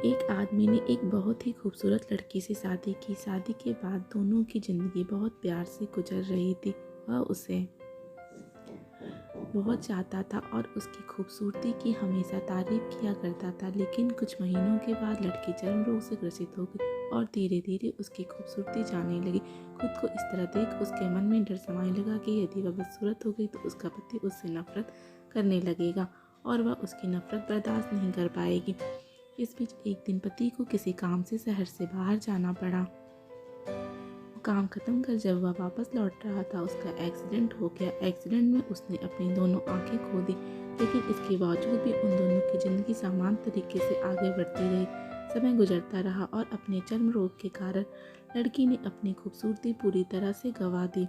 एक आदमी ने एक बहुत ही खूबसूरत लड़की से शादी की। शादी के बाद दोनों की ज़िंदगी बहुत प्यार से गुजर रही थी। वह उसे बहुत चाहता था और उसकी खूबसूरती की हमेशा तारीफ किया करता था। लेकिन कुछ महीनों के बाद लड़की चर्म रोग से ग्रसित हो गई और धीरे धीरे उसकी खूबसूरती जाने लगी। खुद को इस तरह देख उसके मन में डर समाने लगा कि यदि वह बदसूरत हो गई तो उसका पति उससे नफरत करने लगेगा और वह उसकी नफरत बर्दाश्त नहीं कर पाएगी। इस बीच एक दिन पति को किसी काम से शहर से बाहर जाना पड़ा। काम खत्म कर जब वह वापस लौट रहा था उसका एक्सीडेंट हो गया। एक्सीडेंट में उसने अपनी दोनों आंखें खो दी, लेकिन इसके बावजूद भी उन दोनों की जिंदगी समान तरीके से आगे बढ़ती रही। समय गुजरता रहा और अपने चर्म रोग के कारण लड़की ने अपनी खूबसूरती पूरी तरह से गंवा दी।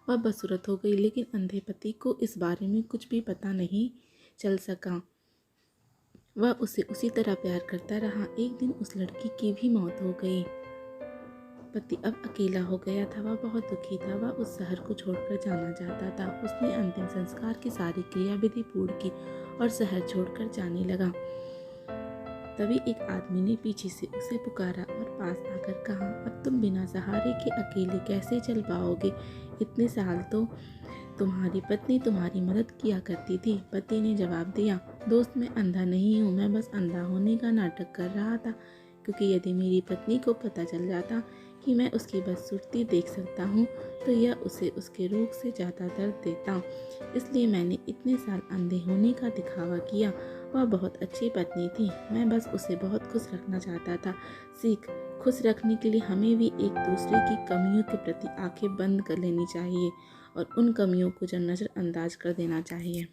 वह बदसूरत हो गई, लेकिन अंधे पति को इस बारे में कुछ भी पता नहीं चल सका। वह उसे उसी तरह प्यार करता रहा। एक दिन उस लड़की की भी मौत हो गई। पति अब अकेला हो गया था। वह बहुत दुखी था। वह उस शहर को छोड़कर जाना चाहता था। उसने अंतिम संस्कार की सारी क्रियाविधि पूर्ण की और शहर छोड़कर जाने लगा। तभी एक आदमी ने पीछे से उसे पुकारा और पास आकर कहा, अब तुम बिना सहारे के अकेले कैसे चल पाओगे? इतने साल तो तुम्हारी पत्नी तुम्हारी मदद किया करती थी। पति ने जवाब दिया, दोस्त मैं अंधा नहीं हूँ, मैं बस अंधा होने का नाटक कर रहा था, क्योंकि यदि मेरी पत्नी को पता चल जाता कि मैं उसकी बदसूरती देख सकता हूँ तो यह उसे उसके रोग से ज़्यादा दर्द देता। इसलिए मैंने इतने साल अंधे होने का दिखावा किया। वह बहुत अच्छी पत्नी थी, मैं बस उसे बहुत खुश रखना चाहता था। सीख, खुश रखने के लिए हमें भी एक दूसरे की कमियों के प्रति आंखें बंद कर लेनी चाहिए और उन कमियों को नज़रअंदाज कर देना चाहिए।